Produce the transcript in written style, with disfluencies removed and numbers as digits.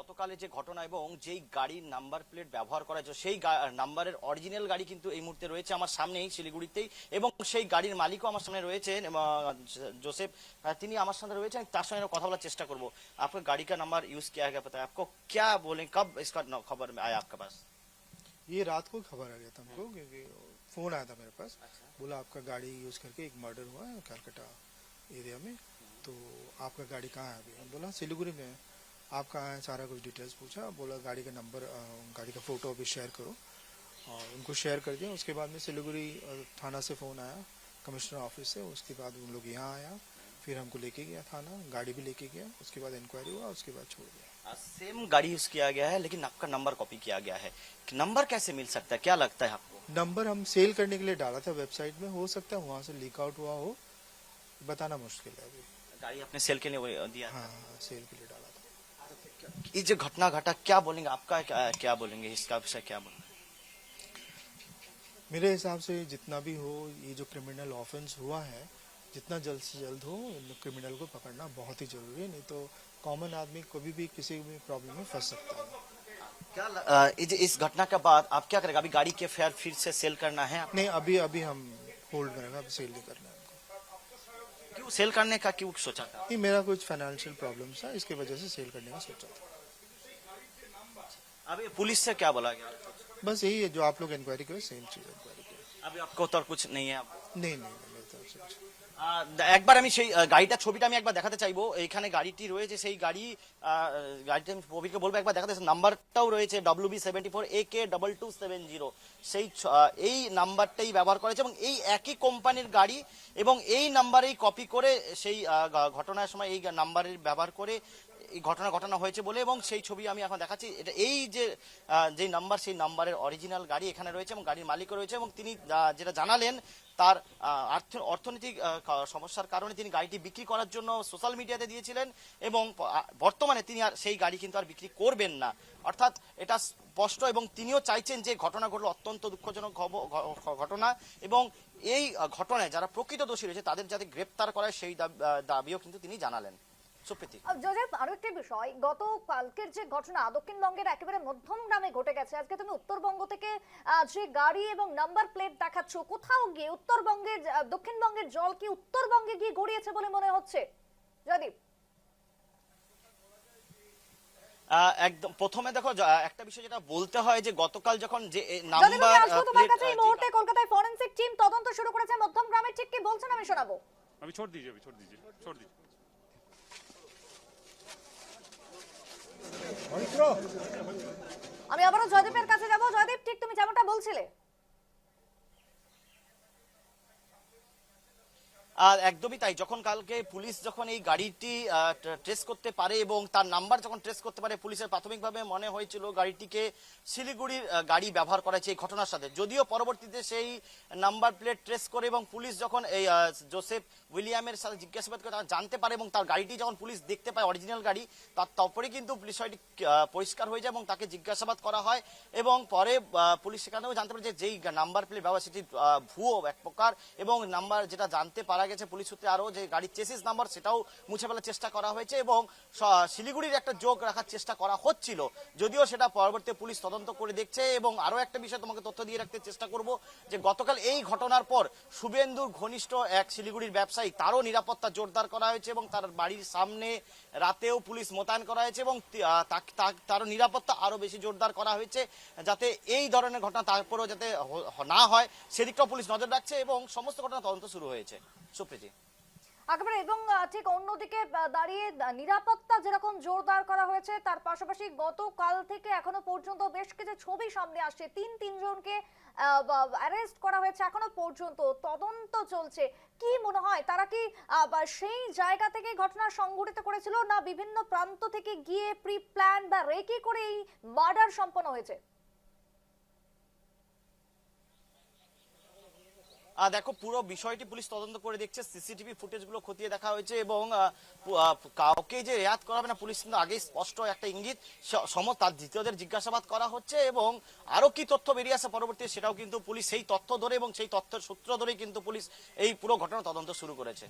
গতকালের যে ঘটনা এবং যেই গাড়ির নাম্বার প্লেট ব্যবহার করা হয়েছে সেই নাম্বারের অরিজিনাল গাড়ি কিন্তু এই মুহূর্তে রয়েছে আমার সামনেই শিলিগুড়িতেই, এবং সেই গাড়ির মালিকও আমার সামনে রয়েছেন जोसेफ, তিনি আমার সামনে রয়েছেন। তার সঙ্গে কথা বলার চেষ্টা করবো। आपका गाड़ी का नंबर यूज किया गया, पता है आपको? क्या बोले, कब इसका खबर आया आपके पास? ये रात को खबर आ गया था हमको, क्योंकि फोन आया था मेरे पास। बोला आपका गाड़ी यूज करके एक मर्डर हुआ है कलकत्ता एरिया में, तो आपका गाड़ी कहाँ है अभी? हम बोला सिलीगुड़ी में है। आप कहाँ हैं, सारा कुछ डिटेल्स पूछा। बोला गाड़ी का नंबर, गाड़ी का फोटो अभी शेयर करो, और उनको शेयर कर दिया। उसके बाद में सिलीगुड़ी थाना से फ़ोन आया, कमिश्नर ऑफिस से। उसके बाद उन लोग यहाँ आया, फिर हमको लेके गया थाना, गाड़ी भी लेके गया। उसके बाद इंक्वायरी हुआ, उसके बाद छोड़ दिया। सेम गाड़ी यूज किया गया है लेकिन आपका नंबर कॉपी किया गया है, नंबर कैसे मिल सकता है, क्या लगता है आपको? नंबर हम सेल करने के लिए डाला था वेबसाइट में, हो सकता है वहाँ से लीक आउट हुआ हो, बताना मुश्किल है अभी। गाड़ी अपने सेल के लिए दिया? हाँ, सेल के लिए डाला था। ये जो घटना घटा, क्या बोलेंगे, आपका क्या बोलेंगे इसका विषय, क्या बोलेंगे? मेरे हिसाब से जितना भी हो, ये जो क्रिमिनल ऑफेंस हुआ है, जितना जल्द से जल्द हो इन क्रिमिनल को पकड़ना बहुत ही जरूरी है। नहीं तो कॉमन आदमी कभी भी किसी भी प्रॉब्लम में फंस सकता है। क्या इस घटना के बाद आप क्या करेगा? अभी गाड़ी के फेयर फिर से सेल करना है? नहीं, अभी हम होल्ड में रहेगा, अभी सेल नहीं करना है हमको। क्यों सेल करने का क्यों सोचा था? नहीं, मेरा कुछ फाइनेंशियल प्रॉब्लम था, इसकी वजह से सेल करने का सोचा था। अभी पुलिस से क्या बोला गया? बस यही है, जो आप लोग इंक्वायरी करें, सेम चीज इंक्वायरी करें। अभी आपको तो कुछ नहीं है? नहीं, मेरी तरफ से कुछ। একবার আমি সেই গাড়িটার ছবিটা আমি একবার দেখাতে চাইবো। এইখানে গাড়িটি রয়েছে, সেই গাড়িটা আমি প্রবীরকে বলবো একবার দেখাতে। নাম্বারটাও রয়েছে WB74AK2270, সেই এই নাম্বারটাই ব্যবহার করেছে এবং এই একই কোম্পানির গাড়ি এবং এই নাম্বারেই কপি করে সেই ঘটনার সময় এই নাম্বারের ব্যবহার করে এই ঘটনা হয়েছে বলে, এবং সেই ছবি আমি এখন দেখাচ্ছি। এটা এই যে নাম্বার, সেই নাম্বারের অরিজিনাল গাড়ি এখানে রয়েছে এবং গাড়ির মালিকও রয়েছে, এবং তিনি যেটা জানালেন তার অর্থনৈতিক সমস্যার কারণে তিনি গাড়িটি বিক্রি করার জন্য সোশ্যাল মিডিয়াতে দিয়েছিলেন, এবং বর্তমানে তিনি আর সেই গাড়ি কিন্তু আর বিক্রি করবেন না। অর্থাৎ এটা স্পষ্ট, এবং তিনিও চাইছেন যে ঘটনা ঘটলো অত্যন্ত দুঃখজনক ঘটনা, এবং এই ঘটনায় যারা প্রকৃত দোষী রয়েছে তাদের যাতে গ্রেপ্তার করা হয় সেই দাবিও কিন্তু তিনি জানালেন। জোসেফ, আরো একটি বিষয়, গত কালকের যে ঘটনা দক্ষিণবঙ্গের একেবারে মধ্যম গ্রামে ঘটে গেছে, আজকে তুমি উত্তরবঙ্গ থেকে যে গাড়ি এবং নাম্বার প্লেট দেখাচ্ছ, কোথাও গিয়ে উত্তরবঙ্গের দক্ষিণবঙ্গের জল কি উত্তরবঙ্গে গিয়ে গড়িয়েছে বলে মনে হচ্ছে? জয়দীপ, একদম প্রথমে দেখো একটা বিষয় যেটা বলতে হয় যে গতকাল যখন যে নাম্বার তোমার কাছে এই মুহূর্তে কলকাতায় ফরেনসিক টিম তদন্ত শুরু করেছে মধ্যম গ্রামে, ঠিক কি বলছেন আমি শোনাবো। अभी छोड़ दीजिए। আমি আবারও জয়দীপের কাছে যাব। জয়দীপ, ঠিক তুমি যেমনটা বলছিলে। একদমই তাই। যখন কালকে পুলিশ যখন এই গাড়িটি ট্রেস করতে পারে এবং তার নাম্বার যখন ট্রেস করতে পারে, পুলিশের প্রাথমিকভাবে মনে হয়েছিল গাড়িটিকে শিলিগুড়ির গাড়ি ব্যবহার করা হয়েছে এই ঘটনার সাথে। যদিও পরবর্তীতে সেই নাম্বার প্লেট ট্রেস করে এবং পুলিশ যখন এই জোসেফ উইলিয়ামের সাথে জিজ্ঞাসাবাদ করে তারা জানতে পারে, এবং তার গাড়িটি যখন পুলিশ দেখতে পায় অরিজিনাল গাড়ি, তারপরে কিন্তু বিষয়টি পরিষ্কার হয়ে যায় এবং তাকে জিজ্ঞাসাবাদ করা হয়, এবং পরে পুলিশ সেখানেও জানতে পারে যে যেই নাম্বার প্লেট ব্যবহার সেটি ভুয়ো এক প্রকার, এবং নাম্বার যেটা জানতে পারা গেছে পুলিশ সূত্রে আরো যে গাড়ির চেসিস নাম্বার সেটাও মুছে ফেলার চেষ্টা করা হয়েছে, এবং শিলিগুড়ির একটা যোগ রাখার চেষ্টা করা হচ্ছিল, যদিও সেটা পরবর্তী পুলিশ তদন্ত করে দেখছে। এবং আরো একটা বিষয় তোমাকে তথ্য দিয়ে রাখতে চেষ্টা করব যে গতকাল এই ঘটনার পর শুভেন্দুর ঘনিষ্ঠ এক শিলিগুড়ির ব্যবসায়ী, তারও নিরাপত্তা জোরদার করা হয়েছে এবং তার বাড়ির সামনে রাতেও পুলিশ মোতায়েন করা হয়েছে, এবং তারও নিরাপত্তা আরো বেশি জোরদার করা হয়েছে যাতে এই ধরনের ঘটনা তারপরেও যাতে না হয় সেদিকটাও পুলিশ নজর রাখছে, এবং সমস্ত ঘটনা তদন্ত শুরু হয়েছে। সুপ্রীতি, একেবারে, এবং ঠিক অন্যদিকে দাঁড়িয়ে নিরাপত্তা যেরকম জোরদার করা হয়েছে, তার পাশাপাশি গতকাল থেকে এখনো পর্যন্ত বেশ কিছু ছবি সামনে আসছে। তিনজনকে অ্যারেস্ট করা হয়েছে, এখনো পর্যন্ত তদন্ত চলছে। কি মনে হয় তারা কি সেই জায়গা থেকে ঘটনা সংঘটিত করেছিল, না বিভিন্ন প্রান্ত থেকে গিয়ে প্রি প্ল্যান বা রেকি করে এই মার্ডার সম্পন্ন হয়েছে? দেখো, পুরো বিষয়টি পুলিশ তদন্ত করে দেখছে, সিসিটিভি ফুটেজগুলো খতিয়ে দেখা হয়েছে, এবং কাউকে যে রেয়াত করা হবে না পুলিশ কিন্তু আগেই স্পষ্ট একটা ইঙ্গিত, তার দ্বিতীয়দের জিজ্ঞাসাবাদ করা হচ্ছে, এবং আরো কি তথ্য বেরিয়ে আসে পরবর্তী সেটাও কিন্তু পুলিশ সেই তথ্য ধরে এবং সেই তথ্যের সূত্র ধরেই কিন্তু পুলিশ এই পুরো ঘটনা তদন্ত শুরু করেছে।